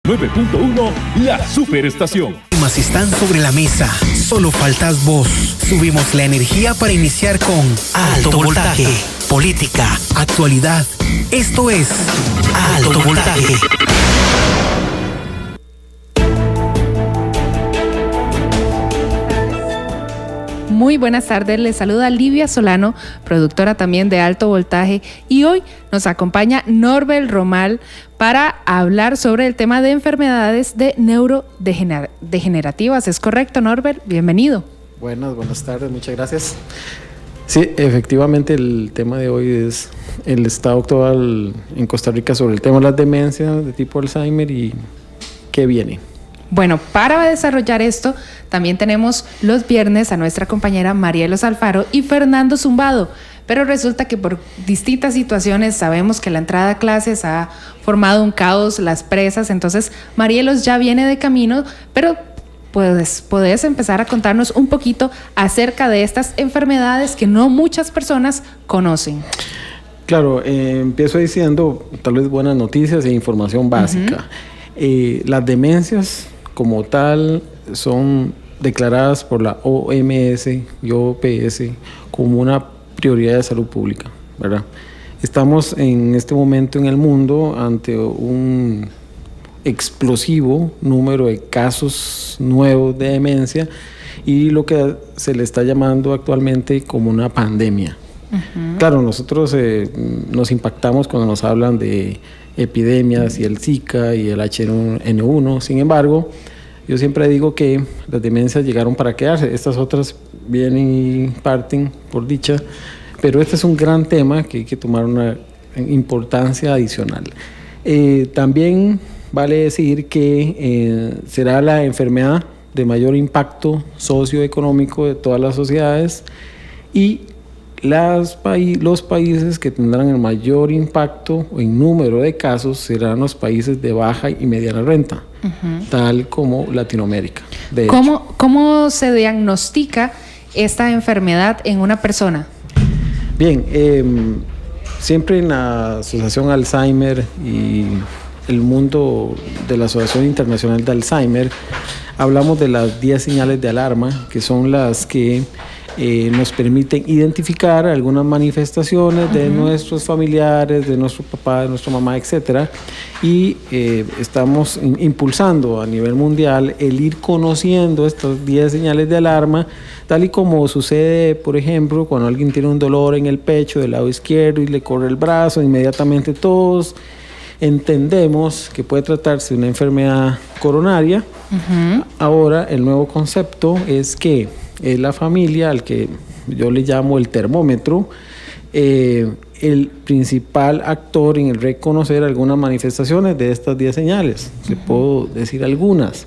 9.1 La Superestación. Temas están sobre la mesa, solo faltas vos. Subimos la energía para iniciar con Alto Voltaje, política, actualidad. Esto es Alto Voltaje. Muy buenas tardes, les saluda Livia Solano, productora también de Alto Voltaje, y hoy nos acompaña Norbert Romal para hablar sobre el tema de enfermedades de neurodegenerativas. ¿Es correcto, Norbert? Bienvenido. Buenas tardes, muchas gracias. Sí, efectivamente el tema de hoy es el estado actual en Costa Rica sobre el tema de las demencias de tipo Alzheimer y qué viene. Bueno, para desarrollar esto, también tenemos los viernes a nuestra compañera Marielos Alfaro y Fernando Zumbado, pero resulta que por distintas situaciones sabemos que la entrada a clases ha formado un caos, las presas, entonces Marielos ya viene de camino, pero podés empezar a contarnos un poquito acerca de estas enfermedades que no muchas personas conocen. Claro, empiezo diciendo tal vez buenas noticias e información básica. Las demencias como tal son declaradas por la OMS y OPS como una prioridad de salud pública, ¿verdad? Estamos en este momento en el mundo ante un explosivo número de casos nuevos de demencia y lo que se le está llamando actualmente como una pandemia. Claro, nosotros nos impactamos cuando nos hablan de epidemias y el Zika y el H1N1. Sin embargo, yo siempre digo que las demencias llegaron para quedarse. Estas otras vienen y parten, por dicha, pero este es un gran tema que hay que tomar una importancia adicional. También vale decir que será la enfermedad de mayor impacto socioeconómico de todas las sociedades y los países que tendrán el mayor impacto en número de casos serán los países de baja y mediana renta, tal como Latinoamérica. ¿Cómo se diagnostica esta enfermedad en una persona? Bien, siempre en la Asociación Alzheimer y el mundo de la Asociación Internacional de Alzheimer hablamos de las 10 señales de alarma, que son las que nos permiten identificar algunas manifestaciones de nuestros familiares, de nuestro papá, de nuestra mamá, etcétera, y estamos impulsando a nivel mundial el ir conociendo estas 10 señales de alarma, tal y como sucede, por ejemplo, cuando alguien tiene un dolor en el pecho del lado izquierdo y le corre el brazo, inmediatamente todos entendemos que puede tratarse de una enfermedad coronaria. Ahora, el nuevo concepto es que es la familia, al que yo le llamo el termómetro, el principal actor en el reconocer algunas manifestaciones de estas 10 señales. Se puedo decir algunas.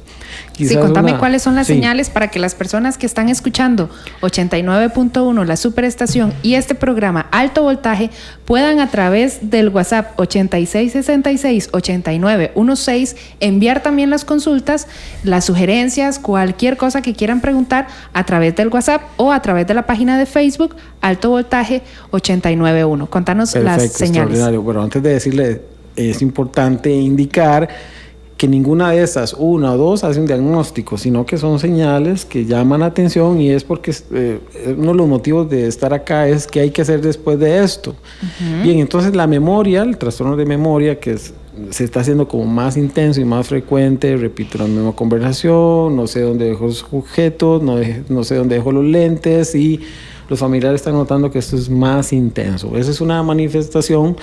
Sí, contame cuáles son las señales para que las personas que están escuchando 89.1 La Superestación y este programa Alto Voltaje puedan a través del WhatsApp 8666-8916 enviar también las consultas, las sugerencias, cualquier cosa que quieran preguntar a través del WhatsApp o a través de la página de Facebook Alto Voltaje 891. Contanos. Perfecto, las señales. Extraordinario. Bueno, antes de decirle, es importante indicar que ninguna de estas, una o dos, hace un diagnóstico, sino que son señales que llaman la atención y es porque uno de los motivos de estar acá es que hay que hacer después de esto. Bien, entonces la memoria, el trastorno de memoria se está haciendo como más intenso y más frecuente, repito la misma conversación, no sé dónde dejo los objetos, no sé dónde dejo los lentes y los familiares están notando que esto es más intenso. Esa es una manifestación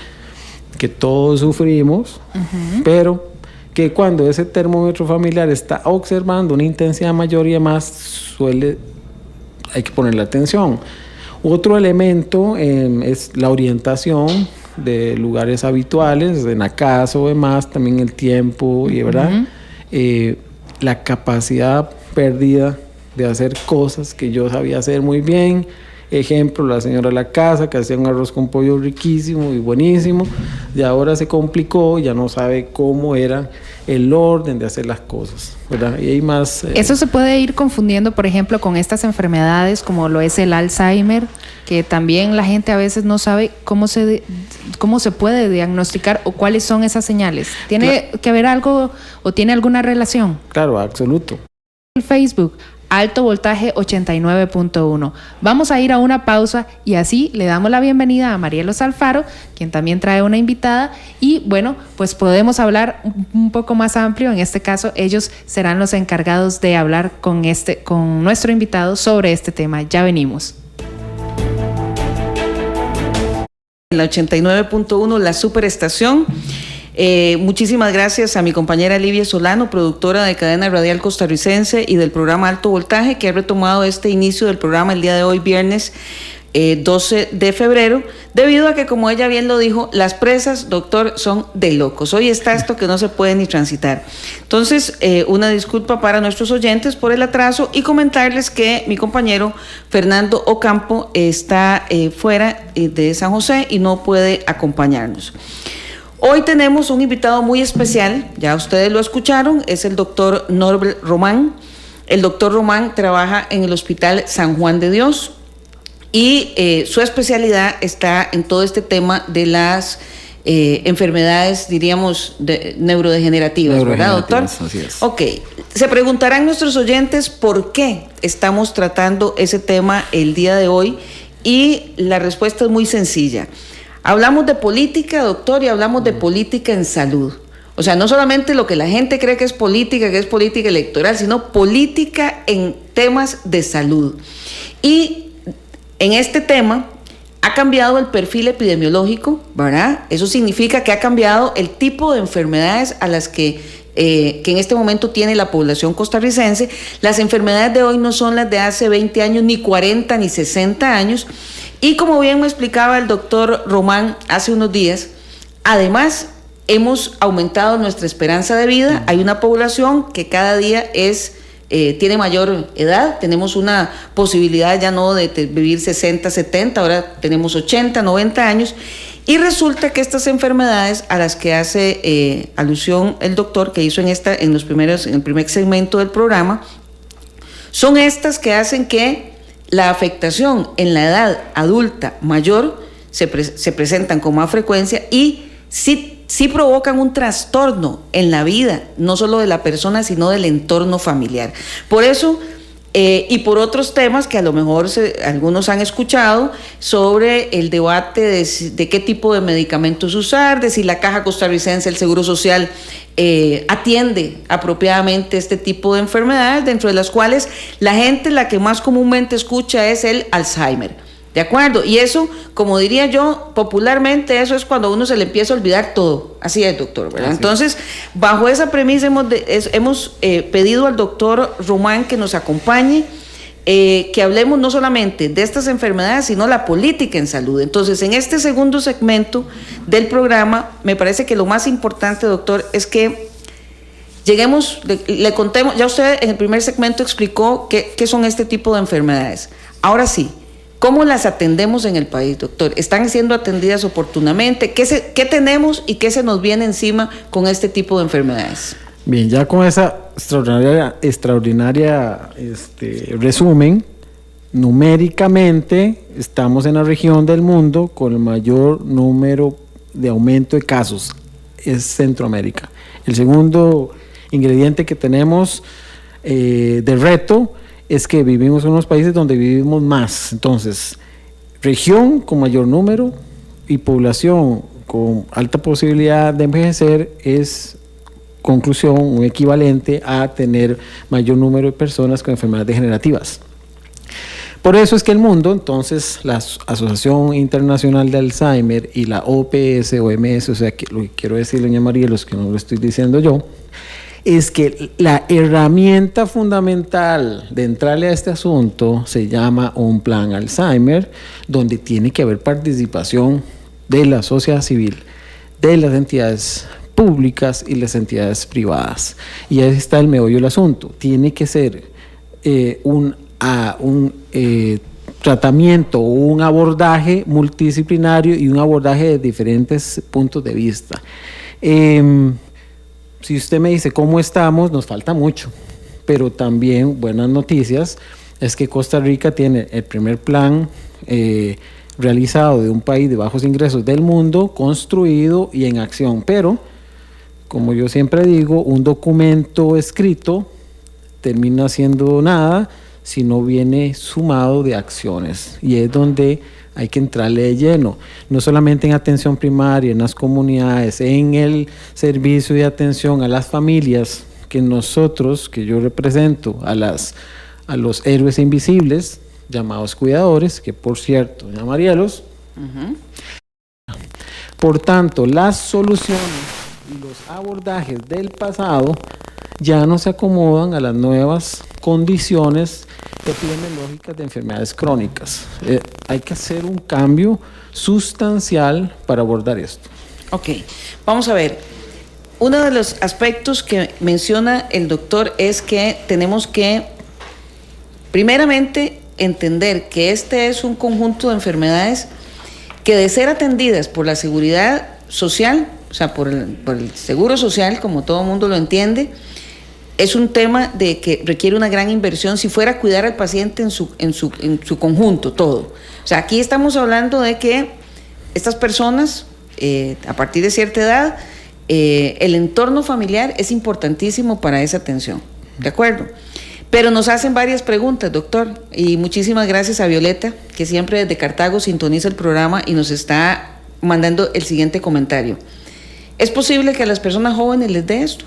que todos sufrimos, pero que cuando ese termómetro familiar está observando una intensidad mayor y demás, hay que ponerle atención. Otro elemento es la orientación de lugares habituales, en la casa o demás, también el tiempo, y ¿verdad? La capacidad perdida de hacer cosas que yo sabía hacer muy bien. Ejemplo, la señora de la casa que hacía un arroz con pollo riquísimo y buenísimo, y ahora se complicó, ya no sabe cómo era el orden de hacer las cosas, ¿verdad? Y hay más. Eso se puede ir confundiendo, por ejemplo, con estas enfermedades como lo es el Alzheimer. que también la gente a veces no sabe cómo se puede diagnosticar o cuáles son esas señales. ¿Tiene que ver algo o tiene alguna relación? Claro, absoluto. El Facebook, Alto Voltaje 89.1. Vamos a ir a una pausa y así le damos la bienvenida a Marielos Alfaro, quien también trae una invitada, y bueno, pues podemos hablar un poco más amplio. En este caso, ellos serán los encargados de hablar con nuestro invitado sobre este tema. Ya venimos. En la 89.1, la superestación. Muchísimas gracias a mi compañera Livia Solano, productora de Cadena Radial Costarricense y del programa Alto Voltaje, que ha retomado este inicio del programa el día de hoy, viernes 12 de febrero, debido a que, como ella bien lo dijo, las presas, doctor, son de locos. Hoy está esto que no se puede ni transitar. Entonces, una disculpa para nuestros oyentes por el atraso y comentarles que mi compañero Fernando Ocampo está fuera de San José y no puede acompañarnos. Hoy tenemos un invitado muy especial, ya ustedes lo escucharon, es el doctor Norbert Román. El doctor Román trabaja en el Hospital San Juan de Dios y su especialidad está en todo este tema de las enfermedades, diríamos, neurodegenerativas, ¿verdad, doctor? Así es. Ok, se preguntarán nuestros oyentes por qué estamos tratando ese tema el día de hoy y la respuesta es muy sencilla. Hablamos de política, doctor, y hablamos de política en salud. O sea, no solamente lo que la gente cree que es política electoral, sino política en temas de salud. Y en este tema ha cambiado el perfil epidemiológico, ¿verdad? Eso significa que ha cambiado el tipo de enfermedades a las que en este momento tiene la población costarricense. Las enfermedades de hoy no son las de hace 20 años, ni 40, ni 60 años. Y como bien me explicaba el doctor Román hace unos días, además hemos aumentado nuestra esperanza de vida. Hay una población que cada día tiene mayor edad. Tenemos una posibilidad ya no de vivir 60, 70, ahora tenemos 80, 90 años. Y resulta que estas enfermedades a las que hace alusión el doctor, que hizo en el primer segmento del programa, son estas que hacen que la afectación en la edad adulta mayor se presentan con más frecuencia y sí provocan un trastorno en la vida, no solo de la persona, sino del entorno familiar. Por eso, y por otros temas que a lo mejor algunos han escuchado, sobre el debate de qué tipo de medicamentos usar, de si la Caja Costarricense del Seguro Social atiende apropiadamente este tipo de enfermedades, dentro de las cuales la gente la que más comúnmente escucha es el Alzheimer. ¿De acuerdo? Y eso, como diría yo, popularmente, eso es cuando a uno se le empieza a olvidar todo. Así es, doctor, ¿verdad? Así Entonces, bajo esa premisa hemos pedido al doctor Román que nos acompañe, que hablemos no solamente de estas enfermedades, sino la política en salud. Entonces, en este segundo segmento del programa, me parece que lo más importante, doctor, es que le contemos, ya usted en el primer segmento explicó qué son este tipo de enfermedades. Ahora sí, ¿cómo las atendemos en el país, doctor? ¿Están siendo atendidas oportunamente? ¿Qué tenemos y qué se nos viene encima con este tipo de enfermedades? Bien, ya con esa extraordinaria resumen, numéricamente estamos en la región del mundo con el mayor número de aumento de casos, es Centroamérica. El segundo ingrediente que tenemos de reto es que vivimos en unos países donde vivimos más. Entonces, región con mayor número y población con alta posibilidad de envejecer es, conclusión, un equivalente a tener mayor número de personas con enfermedades degenerativas. Por eso es que el mundo, entonces, la Asociación Internacional de Alzheimer y la OMS, o sea, que lo que quiero decir, doña María, los que no lo estoy diciendo yo, es que la herramienta fundamental de entrarle a este asunto se llama un plan Alzheimer, donde tiene que haber participación de la sociedad civil, de las entidades públicas y las entidades privadas. Y ahí está el meollo del asunto. Tiene que ser un tratamiento o un abordaje multidisciplinario y un abordaje de diferentes puntos de vista. Si usted me dice cómo estamos, nos falta mucho, pero también buenas noticias es que Costa Rica tiene el primer plan realizado de un país de bajos ingresos del mundo, construido y en acción. Pero, como yo siempre digo, un documento escrito termina siendo nada si no viene sumado de acciones. Y es donde hay que entrarle de lleno, no solamente en atención primaria, en las comunidades, en el servicio de atención a las familias, que nosotros, que yo represento a los héroes invisibles, llamados cuidadores, que por cierto, doña Marielos. Por tanto, las soluciones y los abordajes del pasado ya no se acomodan a las nuevas condiciones epidemiológicas de enfermedades crónicas. Hay que hacer un cambio sustancial para abordar esto. Ok, vamos a ver. Uno de los aspectos que menciona el doctor es que tenemos que, primeramente, entender que este es un conjunto de enfermedades que, de ser atendidas por la seguridad social, o sea, por el seguro social, como todo el mundo lo entiende, es un tema de que requiere una gran inversión si fuera a cuidar al paciente en su conjunto, todo. O sea, aquí estamos hablando de que estas personas, a partir de cierta edad, el entorno familiar es importantísimo para esa atención, ¿de acuerdo? Pero nos hacen varias preguntas, doctor, y muchísimas gracias a Violeta, que siempre desde Cartago sintoniza el programa y nos está mandando el siguiente comentario. ¿Es posible que a las personas jóvenes les dé esto?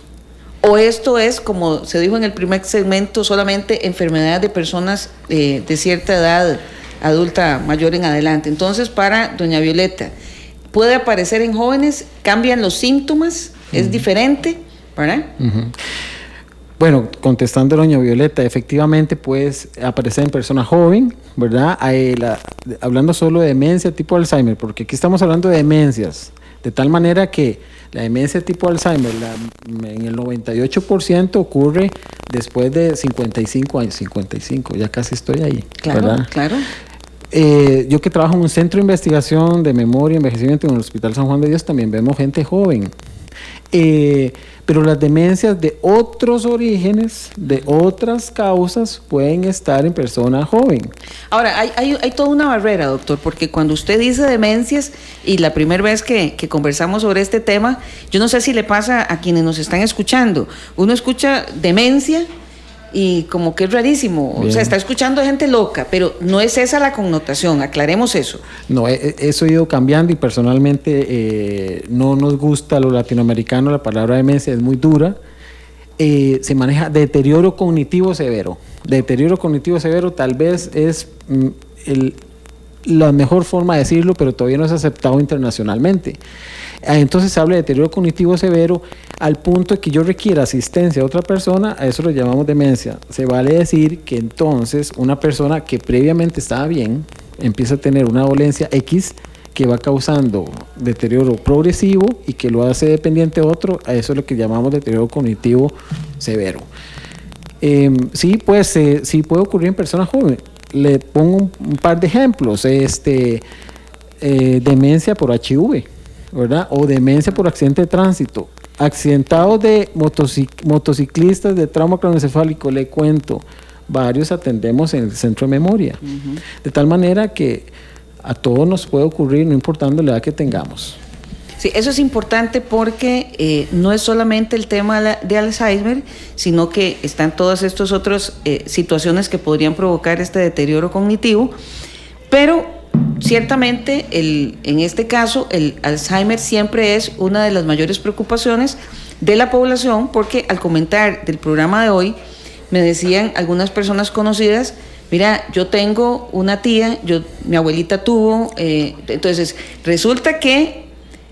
¿O esto es, como se dijo en el primer segmento, solamente enfermedades de personas de cierta edad adulta mayor en adelante? Entonces, para doña Violeta, ¿puede aparecer en jóvenes? ¿Cambian los síntomas? ¿Es diferente? ¿Verdad? Bueno, contestando a doña Violeta, efectivamente puede aparecer en persona joven, ¿verdad? Hablando solo de demencia tipo Alzheimer, porque aquí estamos hablando de demencias, de tal manera que la demencia tipo Alzheimer en el 98% ocurre después de 55 años, 55, ya casi estoy ahí, claro, ¿verdad? Claro. Yo que trabajo en un centro de investigación de memoria y envejecimiento en el Hospital San Juan de Dios, también vemos gente joven. Pero las demencias de otros orígenes, de otras causas, pueden estar en persona joven. Ahora, hay toda una barrera, doctor, porque cuando usted dice demencias, y la primera vez que conversamos sobre este tema, yo no sé si le pasa a quienes nos están escuchando. Uno escucha demencia y como que es rarísimo. Bien. O sea, está escuchando gente loca, pero no es esa la connotación, aclaremos eso. No, eso ha ido cambiando y personalmente no nos gusta a los latinoamericanos, la palabra demencia es muy dura. Se maneja deterioro cognitivo severo. Deterioro cognitivo severo tal vez es la mejor forma de decirlo, pero todavía no es aceptado internacionalmente. Entonces se habla de deterioro cognitivo severo al punto de que yo requiera asistencia a otra persona, a eso lo llamamos demencia. Se vale decir que entonces una persona que previamente estaba bien empieza a tener una dolencia X que va causando deterioro progresivo y que lo hace dependiente de otro, a eso es lo que llamamos deterioro cognitivo severo. Sí, pues sí puede ocurrir en personas jóvenes. Le pongo un par de ejemplos. Demencia por HIV, ¿verdad? O demencia por accidente de tránsito. Accidentados de motociclistas de trauma craneoencefálico, le cuento, varios atendemos en el centro de memoria. De tal manera que a todos nos puede ocurrir, no importando la edad que tengamos. Sí, eso es importante porque no es solamente el tema de Alzheimer, sino que están todas estas otras situaciones que podrían provocar este deterioro cognitivo, pero ciertamente en este caso el Alzheimer siempre es una de las mayores preocupaciones de la población, porque al comentar del programa de hoy me decían algunas personas conocidas: mira, yo tengo una tía, mi abuelita tuvo, entonces resulta que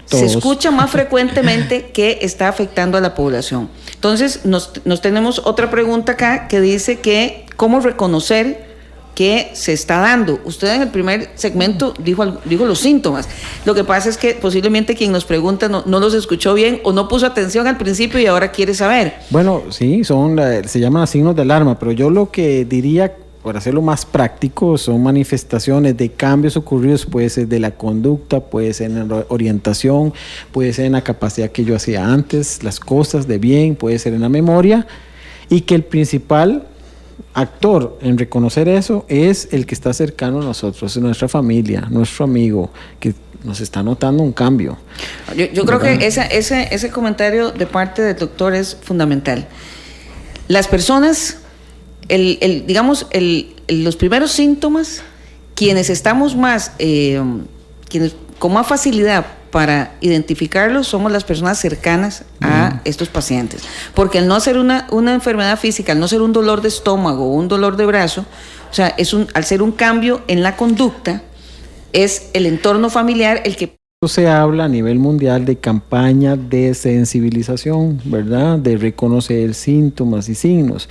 todos. Se escucha más frecuentemente que está afectando a la población. Entonces nos tenemos otra pregunta acá que dice que ¿cómo reconocer que se está dando? Usted en el primer segmento dijo los síntomas. Lo que pasa es que posiblemente quien nos pregunta no los escuchó bien o no puso atención al principio y ahora quiere saber. Bueno, sí, se llaman signos de alarma, pero yo lo que diría, para hacerlo más práctico, son manifestaciones de cambios ocurridos, puede ser de la conducta, puede ser en la orientación, puede ser en la capacidad que yo hacía antes, las cosas de bien, puede ser en la memoria, y que el principal actor en reconocer eso es el que está cercano a nosotros, es nuestra familia, nuestro amigo, que nos está notando un cambio. Yo creo que ese comentario de parte del doctor es fundamental. Las personas, digamos, los primeros síntomas, quienes estamos más, quienes con más facilidad para identificarlos somos las personas cercanas a estos pacientes, porque al no ser una enfermedad física, al no ser un dolor de estómago o un dolor de brazo, o sea, al ser un cambio en la conducta, es el entorno familiar el que... Se habla a nivel mundial de campaña de sensibilización, ¿verdad? De reconocer síntomas y signos,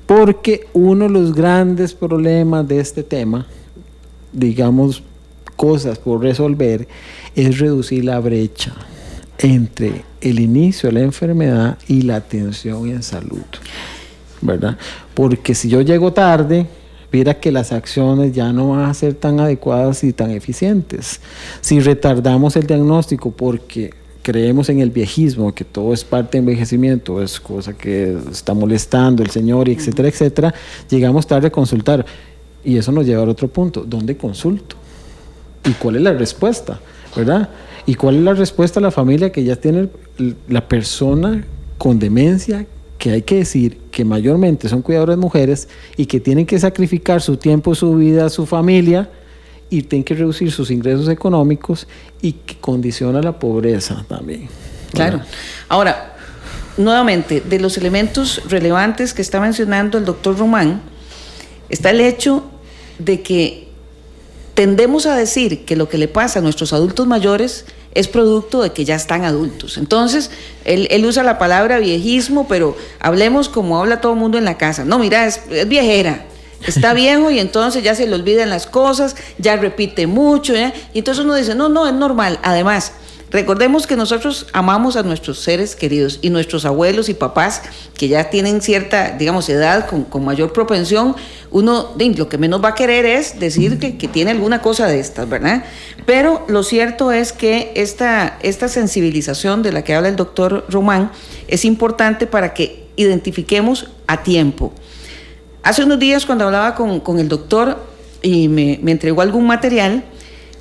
porque uno de los grandes problemas de este tema, digamos, cosas por resolver, es reducir la brecha entre el inicio de la enfermedad y la atención en salud, ¿verdad? Porque si yo llego tarde, mira que las acciones ya no van a ser tan adecuadas y tan eficientes. Si retardamos el diagnóstico porque creemos en el viejismo, que todo es parte de envejecimiento, es cosa que está molestando el señor, y etcétera, etcétera, llegamos tarde a consultar. Y eso nos lleva a otro punto, ¿dónde consulto? ¿Y cuál es la respuesta? ¿Verdad? ¿Y cuál es la respuesta a la familia que ya tiene la persona con demencia, que hay que decir que mayormente son cuidadoras mujeres y que tienen que sacrificar su tiempo, su vida, su familia, y tienen que reducir sus ingresos económicos y que condiciona la pobreza también, ¿verdad? Claro. Ahora, nuevamente, de los elementos relevantes que está mencionando el doctor Román, está el hecho de que tendemos a decir que lo que le pasa a nuestros adultos mayores es producto de que ya están adultos. Entonces, él usa la palabra viejismo, pero hablemos como habla todo el mundo en la casa. No, mira, es viejera, está viejo y entonces ya se le olvidan las cosas, ya repite mucho, ¿ya? Y entonces uno dice, no, es normal. Además, recordemos que nosotros amamos a nuestros seres queridos y nuestros abuelos y papás que ya tienen cierta, digamos, edad con mayor propensión, uno lo que menos va a querer es decir que tiene alguna cosa de estas, ¿verdad? Pero lo cierto es que esta sensibilización de la que habla el doctor Román es importante para que identifiquemos a tiempo. Hace unos días cuando hablaba con el doctor y me entregó algún material,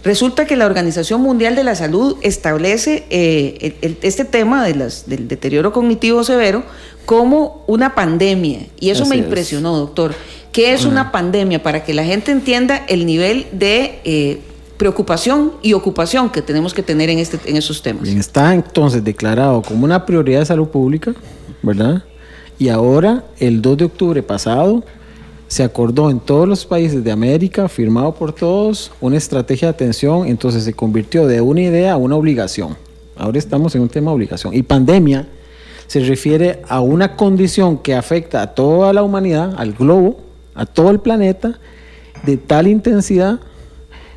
resulta que la Organización Mundial de la Salud establece este tema del deterioro cognitivo severo como una pandemia. Y eso me impresionó, doctor. ¿Qué es una pandemia? Para que la gente entienda el nivel de preocupación y ocupación que tenemos que tener en esos temas. Bien, está entonces declarado como una prioridad de salud pública, ¿verdad? Y ahora, el 2 de octubre pasado, se acordó en todos los países de América, firmado por todos, una estrategia de atención, entonces se convirtió de una idea a una obligación. Ahora estamos en un tema de obligación. Y pandemia se refiere a una condición que afecta a toda la humanidad, al globo, a todo el planeta, de tal intensidad,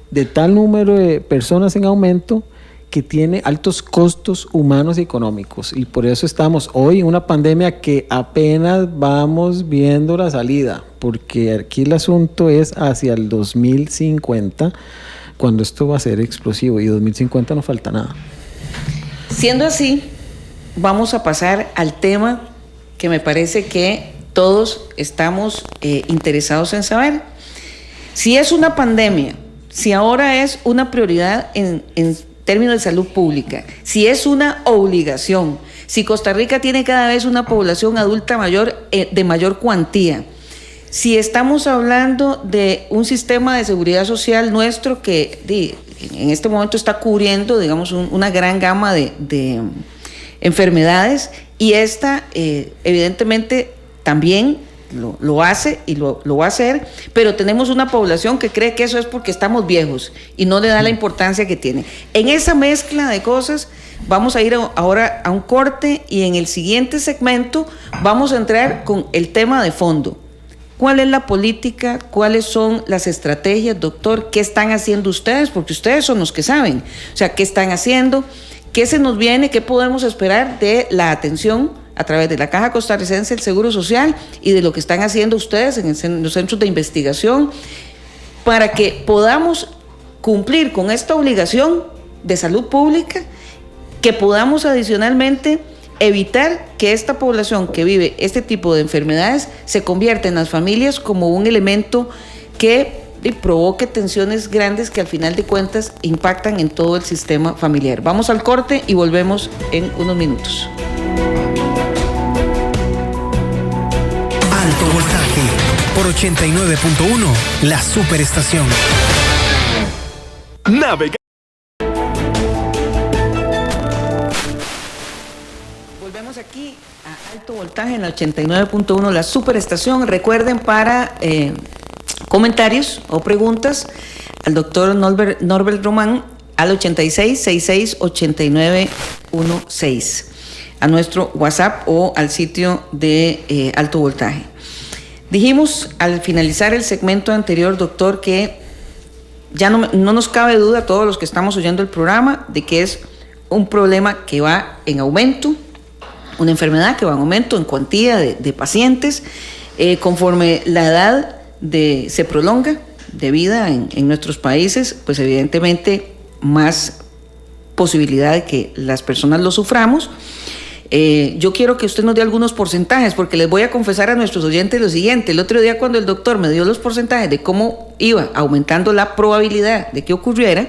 de tal número de personas en aumento, que tiene altos costos humanos y económicos. Y por eso estamos hoy en una pandemia que apenas vamos viendo la salida, porque aquí el asunto es hacia el 2050, cuando esto va a ser explosivo, y 2050 no falta nada. Siendo así, vamos a pasar al tema que me parece que todos estamos interesados en saber. Si es una pandemia, si ahora es una prioridad en términos de salud pública, si es una obligación, si Costa Rica tiene cada vez una población adulta mayor de mayor cuantía, si estamos hablando de un sistema de seguridad social nuestro que en este momento está cubriendo, digamos, una gran gama de enfermedades, y esta evidentemente también lo hace y lo va a hacer, pero tenemos una población que cree que eso es porque estamos viejos y no le da la importancia que tiene. En esa mezcla de cosas vamos a ir ahora a un corte, y en el siguiente segmento vamos a entrar con el tema de fondo. ¿Cuál es la política? ¿Cuáles son las estrategias, doctor? ¿Qué están haciendo ustedes? Porque ustedes son los que saben. O sea, ¿qué están haciendo? ¿Qué se nos viene? ¿Qué podemos esperar de la atención a través de la Caja Costarricense del Seguro Social y de lo que están haciendo ustedes en los centros de investigación para que podamos cumplir con esta obligación de salud pública, que podamos adicionalmente evitar que esta población que vive este tipo de enfermedades se convierta en las familias como un elemento que provoque tensiones grandes que al final de cuentas impactan en todo el sistema familiar. Vamos al corte y volvemos en unos minutos. Alto Voltaje por 89.1, la superestación. Navega. Volvemos aquí a Alto Voltaje en la 89.1, la superestación. Recuerden, para comentarios o preguntas al doctor Norbert Román al 8666-8916, a nuestro WhatsApp o al sitio de Alto Voltaje. Dijimos al finalizar el segmento anterior, doctor, que ya no nos cabe duda a todos los que estamos oyendo el programa de que es un problema que va en aumento, una enfermedad que va en aumento en cuantía de pacientes, conforme la edad se prolonga de vida en nuestros países, pues evidentemente más posibilidad de que las personas lo suframos. Yo quiero que usted nos dé algunos porcentajes, porque les voy a confesar a nuestros oyentes lo siguiente: el otro día, cuando el doctor me dio los porcentajes de cómo iba aumentando la probabilidad de que ocurriera,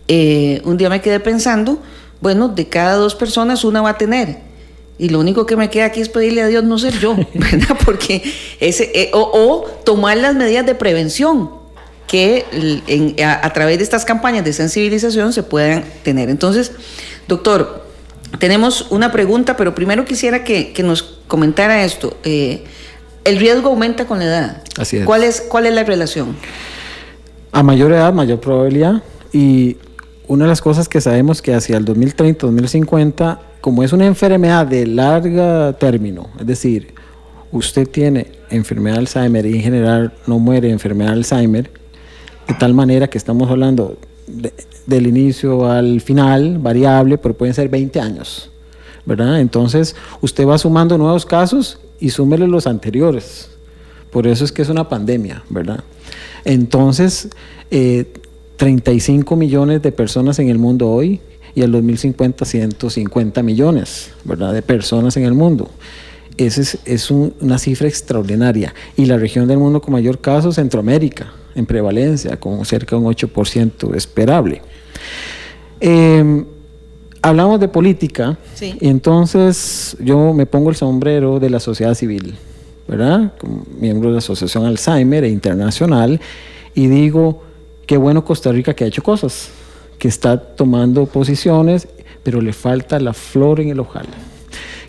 un día me quedé pensando, bueno, de cada 2 personas una va a tener. Y lo único que me queda aquí es pedirle a Dios no ser yo, ¿verdad? Porque o tomar las medidas de prevención que a través de estas campañas de sensibilización se puedan tener. Entonces, doctor, tenemos una pregunta, pero primero quisiera que nos comentara esto. El riesgo aumenta con la edad. Así es. ¿Cuál es la relación? A mayor edad, mayor probabilidad. Y una de las cosas que sabemos que hacia el 2030, 2050, como es una enfermedad de largo término, es decir, usted tiene enfermedad de Alzheimer y en general no muere de enfermedad de Alzheimer, de tal manera que estamos hablando del inicio al final, variable, pero pueden ser 20 años, ¿verdad? Entonces, usted va sumando nuevos casos y súmele los anteriores. Por eso es que es una pandemia, ¿verdad? Entonces, 35 millones de personas en el mundo hoy, y al 2050 150 millones, ¿verdad?, de personas en el mundo. Esa es una cifra extraordinaria. Y la región del mundo con mayor caso, Centroamérica, en prevalencia, con cerca de un 8% esperable. Hablamos de política, sí. Y entonces yo me pongo el sombrero de la sociedad civil, ¿verdad?, como miembro de la Asociación Alzheimer Internacional, y digo, qué bueno Costa Rica que ha hecho cosas, que está tomando posiciones, pero le falta la flor en el ojal.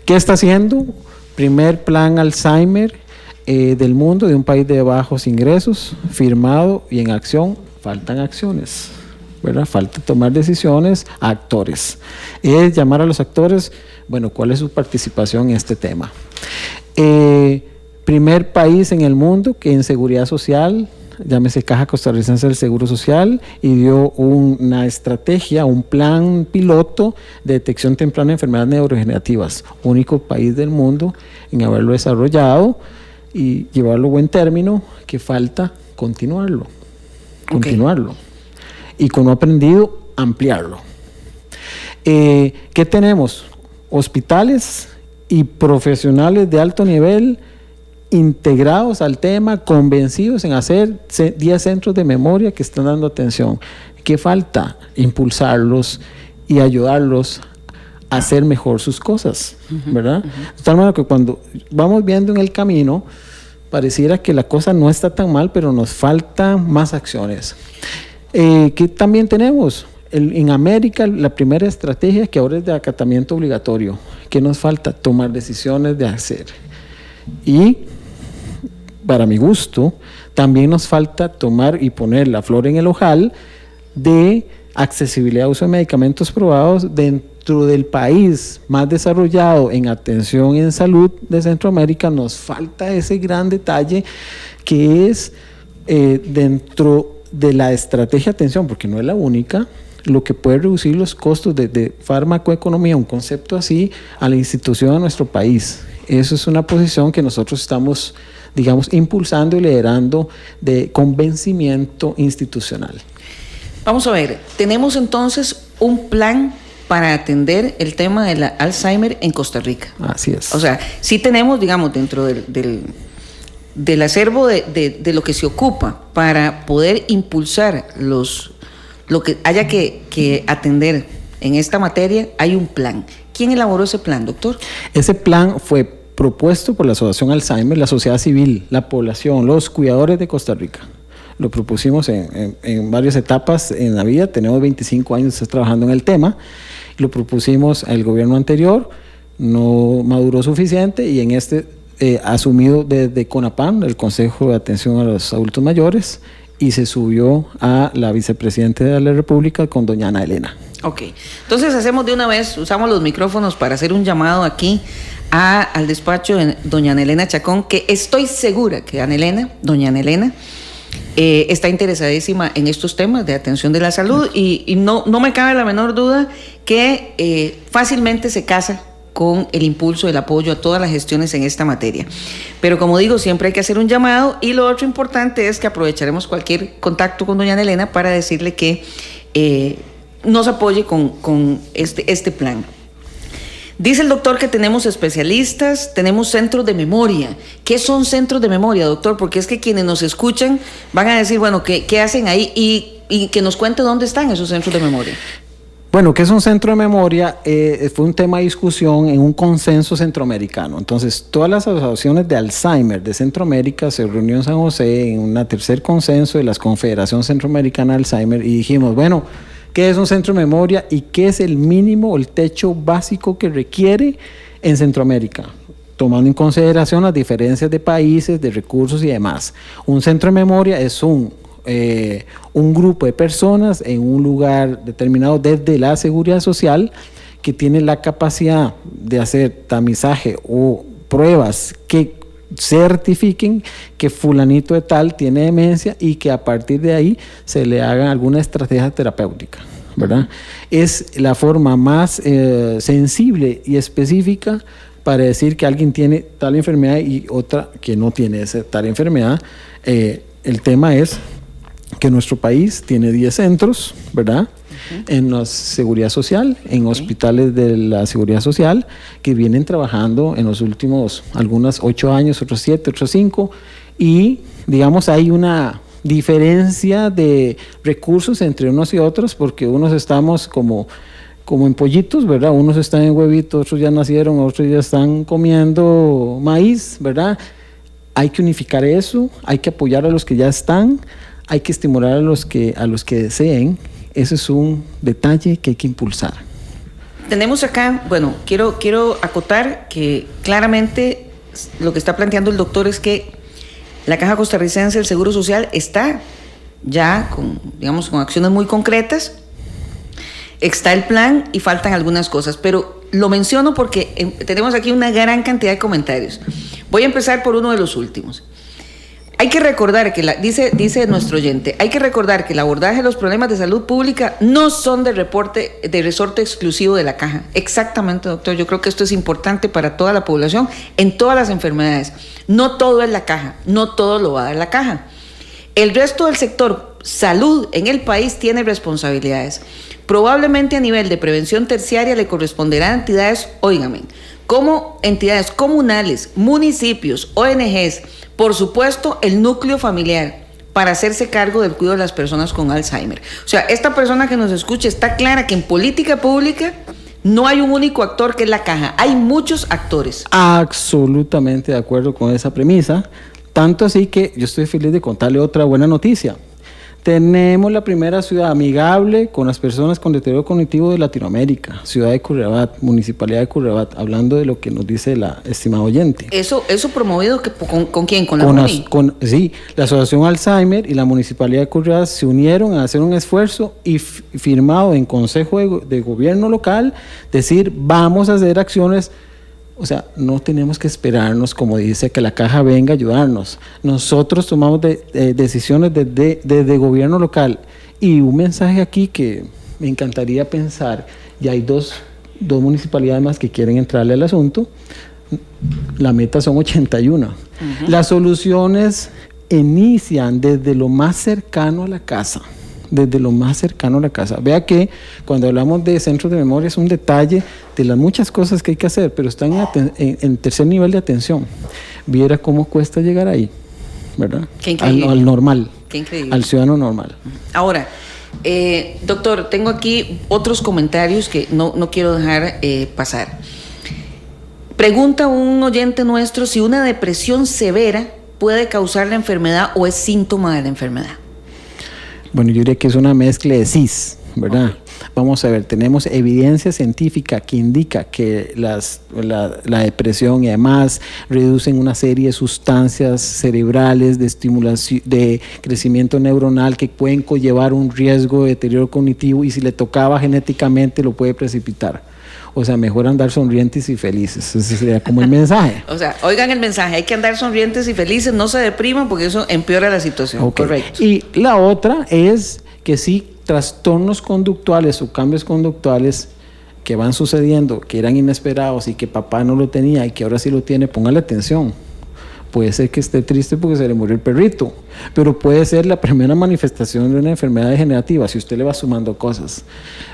¿Qué está haciendo? Primer plan Alzheimer del mundo, de un país de bajos ingresos, firmado y en acción. Faltan acciones, ¿verdad? Falta tomar decisiones a actores. Es llamar a los actores, bueno, ¿cuál es su participación en este tema? Primer país en el mundo que en seguridad social, llámese Caja Costarricense del Seguro Social, y dio una estrategia, un plan piloto de detección temprana de enfermedades neurodegenerativas. Único país del mundo en haberlo desarrollado y llevarlo a buen término, que falta continuarlo. Y como aprendido, ampliarlo. ¿Qué tenemos? Hospitales y profesionales de alto nivel integrados al tema, convencidos en hacer 10 centros de memoria que están dando atención. ¿Qué falta? Impulsarlos y ayudarlos a hacer mejor sus cosas, ¿verdad? De tal manera que cuando vamos viendo en el camino, pareciera que la cosa no está tan mal, pero nos faltan más acciones. ¿Qué también tenemos? En América, la primera estrategia, que ahora es de acatamiento obligatorio. ¿Qué nos falta? Tomar decisiones de hacer. Y para mi gusto, también nos falta tomar y poner la flor en el ojal de accesibilidad a uso de medicamentos probados dentro del país más desarrollado en atención y en salud de Centroamérica. Nos falta ese gran detalle que es dentro de la estrategia de atención, porque no es la única, lo que puede reducir los costos de farmacoeconomía, un concepto así, a la institución de nuestro país. Eso es una posición que nosotros estamos, digamos, impulsando y liderando de convencimiento institucional. Vamos a ver, tenemos entonces un plan para atender el tema del Alzheimer en Costa Rica. Así es. O sea, sí tenemos, digamos, dentro del acervo de lo que se ocupa para poder impulsar lo que haya que atender en esta materia, hay un plan. ¿Quién elaboró ese plan, doctor? Ese plan fue propuesto por la Asociación Alzheimer, la sociedad civil, la población, los cuidadores de Costa Rica. Lo propusimos en varias etapas en la vida. Tenemos 25 años trabajando en el tema. Lo propusimos al gobierno anterior, no maduró suficiente, y en este asumido desde CONAPAM, el Consejo de Atención a los Adultos Mayores, y se subió a la vicepresidenta de la República con doña Ana Elena. Ok, entonces hacemos de una vez, usamos los micrófonos para hacer un llamado aquí al despacho de doña Ana Elena Chacón, que estoy segura que doña Ana Elena, está interesadísima en estos temas de atención de la salud, y no me cabe la menor duda que fácilmente se casa con el impulso, el apoyo a todas las gestiones en esta materia. Pero como digo, siempre hay que hacer un llamado, y lo otro importante es que aprovecharemos cualquier contacto con doña Ana Elena para decirle que nos apoye con este plan. Dice el doctor que tenemos especialistas, tenemos centros de memoria. ¿Qué son centros de memoria, doctor? Porque es que quienes nos escuchan van a decir, bueno, ¿qué hacen ahí? Y que nos cuente dónde están esos centros de memoria. Bueno, ¿qué es un centro de memoria? Fue un tema de discusión en un consenso centroamericano. Entonces, todas las asociaciones de Alzheimer de Centroamérica se reunió en San José en un tercer consenso de la Confederación Centroamericana de Alzheimer, y dijimos, bueno, ¿qué es un centro de memoria y qué es el mínimo o el techo básico que requiere en Centroamérica? Tomando en consideración las diferencias de países, de recursos y demás. Un centro de memoria es un grupo de personas en un lugar determinado desde la seguridad social que tiene la capacidad de hacer tamizaje o pruebas que certifiquen que fulanito de tal tiene demencia, y que a partir de ahí se le haga alguna estrategia terapéutica, ¿verdad? Es la forma más sensible y específica para decir que alguien tiene tal enfermedad y otra que no tiene tal enfermedad. El tema es que nuestro país tiene 10 centros, ¿verdad? En la seguridad social, en hospitales de la seguridad social, que vienen trabajando en los últimos, algunos 8 años, otros 7, otros 5, y digamos hay una diferencia de recursos entre unos y otros, porque unos estamos como en pollitos, ¿verdad? Unos están en huevitos, otros ya nacieron, otros ya están comiendo maíz, ¿verdad? Hay que unificar eso, hay que apoyar a los que ya están, hay que estimular a los que deseen. Ese es un detalle que hay que impulsar. Tenemos acá, bueno, quiero acotar que claramente lo que está planteando el doctor es que la Caja Costarricense del Seguro Social está ya con acciones muy concretas. Está el plan y faltan algunas cosas, pero lo menciono porque tenemos aquí una gran cantidad de comentarios. Voy a empezar por uno de los últimos. Hay que recordar que, dice nuestro oyente, hay que recordar que el abordaje de los problemas de salud pública no son de resorte exclusivo de la Caja. Exactamente, doctor. Yo creo que esto es importante para toda la población en todas las enfermedades. No todo es la Caja, no todo lo va a dar la Caja. El resto del sector salud en el país tiene responsabilidades. Probablemente a nivel de prevención terciaria le corresponderá a entidades, óigame, como entidades comunales, municipios, ONGs, por supuesto el núcleo familiar, para hacerse cargo del cuidado de las personas con Alzheimer. O sea, esta persona que nos escucha está clara que en política pública no hay un único actor que es la Caja, hay muchos actores. Absolutamente de acuerdo con esa premisa, tanto así que yo estoy feliz de contarle otra buena noticia. Tenemos la primera ciudad amigable con las personas con deterioro cognitivo de Latinoamérica, ciudad de Curridabat, municipalidad de Curridabat, hablando de lo que nos dice la estimada oyente. Eso promovido ¿con quién? ¿Con la MUNI? Sí, la Asociación Alzheimer y la municipalidad de Curridabat se unieron a hacer un esfuerzo y firmado en Consejo de Gobierno local, decir vamos a hacer acciones. O sea, no tenemos que esperarnos, como dice, que la Caja venga a ayudarnos. Nosotros tomamos decisiones desde gobierno local. Y un mensaje aquí que me encantaría pensar, y hay dos municipalidades más que quieren entrarle al asunto, la meta son 81. Las soluciones inician desde lo más cercano a la casa, desde lo más cercano a la casa. Vea que cuando hablamos de centros de memoria es un detalle de las muchas cosas que hay que hacer, pero están en tercer nivel de atención. Viera cómo cuesta llegar ahí, ¿verdad? Qué increíble. Al normal. Qué increíble. Al ciudadano normal. Ahora, doctor, tengo aquí otros comentarios que no quiero dejar pasar. Pregunta un oyente nuestro si una depresión severa puede causar la enfermedad o es síntoma de la enfermedad. Bueno, yo diría que es una mezcla de cis, ¿verdad? Okay. Vamos a ver, tenemos evidencia científica que indica que la depresión y además reducen una serie de sustancias cerebrales de estimulación, de crecimiento neuronal que pueden conllevar un riesgo de deterioro cognitivo y si le tocaba genéticamente lo puede precipitar. O sea, mejor andar sonrientes y felices. Ese sería como el mensaje. O sea, oigan el mensaje, hay que andar sonrientes y felices, no se depriman porque eso empeora la situación. Okay. Correcto. Y la otra es que sí, trastornos conductuales o cambios conductuales que van sucediendo, que eran inesperados y que papá no lo tenía y que ahora sí lo tiene, póngale atención. Puede ser que esté triste porque se le murió el perrito, pero puede ser la primera manifestación de una enfermedad degenerativa si usted le va sumando cosas.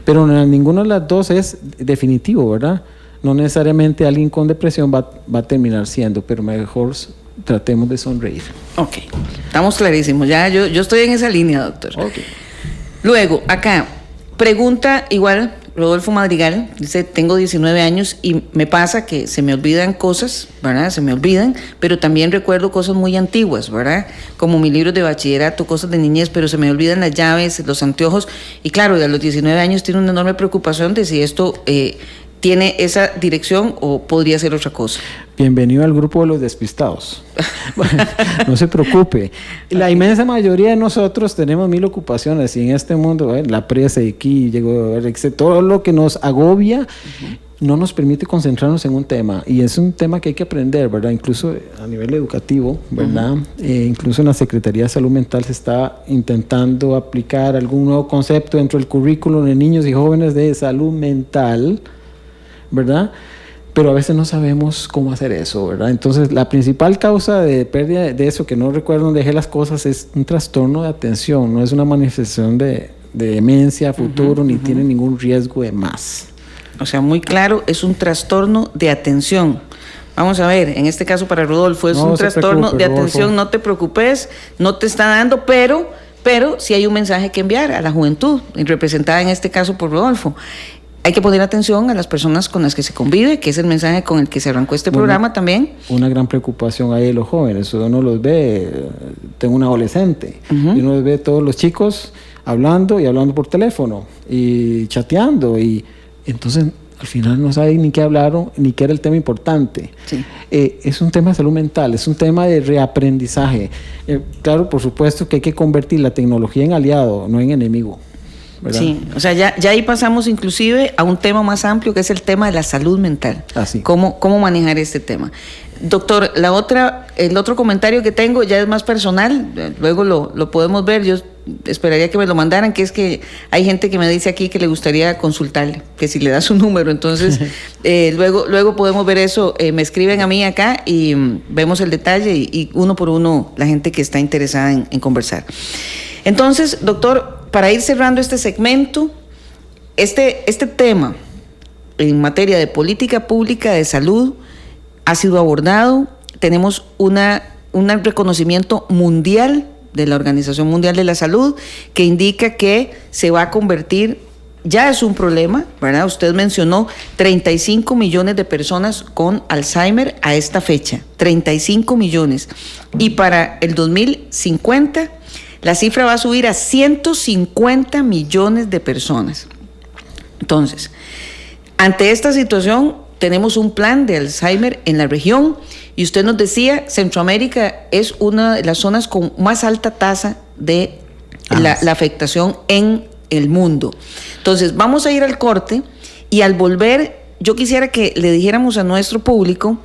Pero ninguna de las dos es definitivo, ¿verdad? No necesariamente alguien con depresión va a terminar siendo, pero mejor tratemos de sonreír. Ok, estamos clarísimos. Ya yo estoy en esa línea, doctor. Okay. Luego, acá, pregunta igual Rodolfo Madrigal, dice, tengo 19 años y me pasa que se me olvidan cosas, ¿verdad? Se me olvidan, pero también recuerdo cosas muy antiguas, ¿verdad? Como mis libros de bachillerato, cosas de niñez, pero se me olvidan las llaves, los anteojos. Y claro, a los 19 años tiene una enorme preocupación de si esto tiene esa dirección o podría ser otra cosa. Bienvenido al grupo de los despistados. No se preocupe. La inmensa mayoría de nosotros tenemos 1000 ocupaciones y en este mundo, la presa y aquí llegó, todo lo que nos agobia no nos permite concentrarnos en un tema y es un tema que hay que aprender, ¿verdad? Incluso a nivel educativo, ¿verdad? Incluso en la Secretaría de Salud Mental se está intentando aplicar algún nuevo concepto dentro del currículo de niños y jóvenes de salud mental, ¿verdad? Pero a veces no sabemos cómo hacer eso, ¿verdad? Entonces, la principal causa de pérdida de eso, que no recuerdo dónde dejé las cosas, es un trastorno de atención, no es una manifestación de demencia a futuro, ni tiene ningún riesgo de más. O sea, muy claro, es un trastorno de atención. Vamos a ver, en este caso para Rodolfo, es un trastorno de atención, no te preocupes, no te está dando, pero sí hay un mensaje que enviar a la juventud, representada en este caso por Rodolfo. Hay que poner atención a las personas con las que se convive, que es el mensaje con el que se arrancó este programa también. Una gran preocupación ahí de los jóvenes, uno los ve, tengo un adolescente, y uno los ve todos los chicos hablando por teléfono y chateando, y entonces al final no saben ni qué hablaron, ni qué era el tema importante. Sí. Es un tema de salud mental, es un tema de reaprendizaje. Claro, por supuesto que hay que convertir la tecnología en aliado, no en enemigo, ¿verdad? Sí, o sea, ya ahí pasamos inclusive a un tema más amplio que es el tema de la salud mental. Así. ¿Cómo manejar este tema? Doctor, el otro comentario que tengo ya es más personal, luego lo podemos ver, yo esperaría que me lo mandaran, que es que hay gente que me dice aquí que le gustaría consultarle, que si le da su número, entonces luego podemos ver eso, me escriben a mí acá y vemos el detalle y uno por uno la gente que está interesada en conversar. Entonces, doctor, para ir cerrando este segmento, este tema en materia de política pública de salud ha sido abordado, tenemos un reconocimiento mundial de la Organización Mundial de la Salud que indica que se va a convertir, ya es un problema, ¿verdad? Usted mencionó 35 millones de personas con Alzheimer a esta fecha, 35 millones. Y para el 2050 la cifra va a subir a 150 millones de personas. Entonces, ante esta situación, tenemos un plan de Alzheimer en la región y usted nos decía, Centroamérica es una de las zonas con más alta tasa de la afectación en el mundo. Entonces, vamos a ir al corte y al volver, yo quisiera que le dijéramos a nuestro público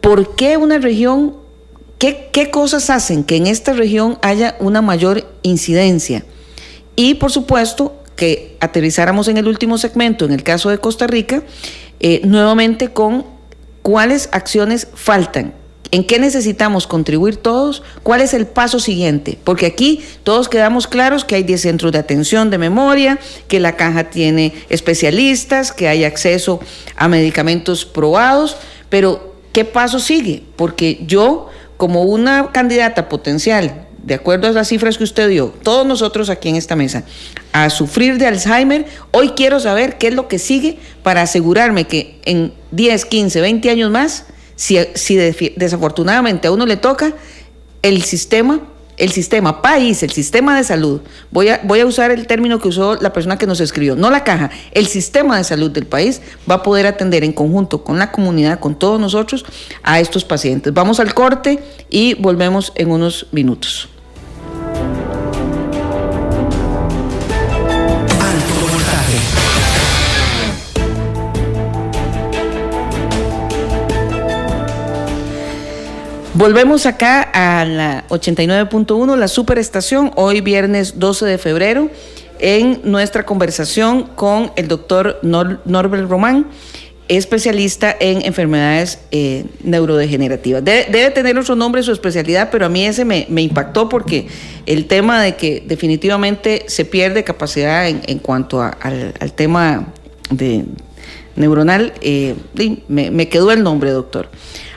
por qué una región, qué cosas hacen que en esta región haya una mayor incidencia. Y, por supuesto, que aterrizáramos en el último segmento, en el caso de Costa Rica, nuevamente con cuáles acciones faltan ¿En qué necesitamos contribuir todos? ¿Cuál es el paso siguiente? Porque aquí todos quedamos claros que hay 10 centros de atención de memoria, que la caja tiene especialistas, que hay acceso a medicamentos probados, pero ¿qué paso sigue? Porque yo, como una candidata potencial, de acuerdo a las cifras que usted dio, todos nosotros aquí en esta mesa, a sufrir de Alzheimer, hoy quiero saber qué es lo que sigue para asegurarme que en 10, 15, 20 años más, si desafortunadamente a uno le toca, el sistema país, el sistema de salud, voy a usar el término que usó la persona que nos escribió, no la caja, el sistema de salud del país va a poder atender en conjunto con la comunidad, con todos nosotros, a estos pacientes. Vamos al corte y volvemos en unos minutos. Volvemos acá a la 89.1, la superestación, hoy viernes 12 de febrero, en nuestra conversación con el doctor Norbert Román, especialista en enfermedades neurodegenerativas. Debe tener otro nombre su especialidad, pero a mí ese me impactó porque el tema de que definitivamente se pierde capacidad en cuanto al tema de neuronal, me quedó el nombre, doctor.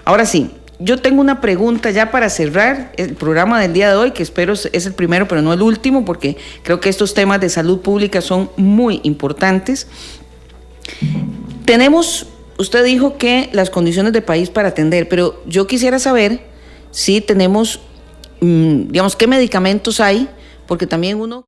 Ahora sí. Yo tengo una pregunta ya para cerrar el programa del día de hoy, que espero es el primero, pero no el último, porque creo que estos temas de salud pública son muy importantes. Usted dijo que las condiciones de país para atender, pero yo quisiera saber si tenemos, digamos, qué medicamentos hay, porque también uno...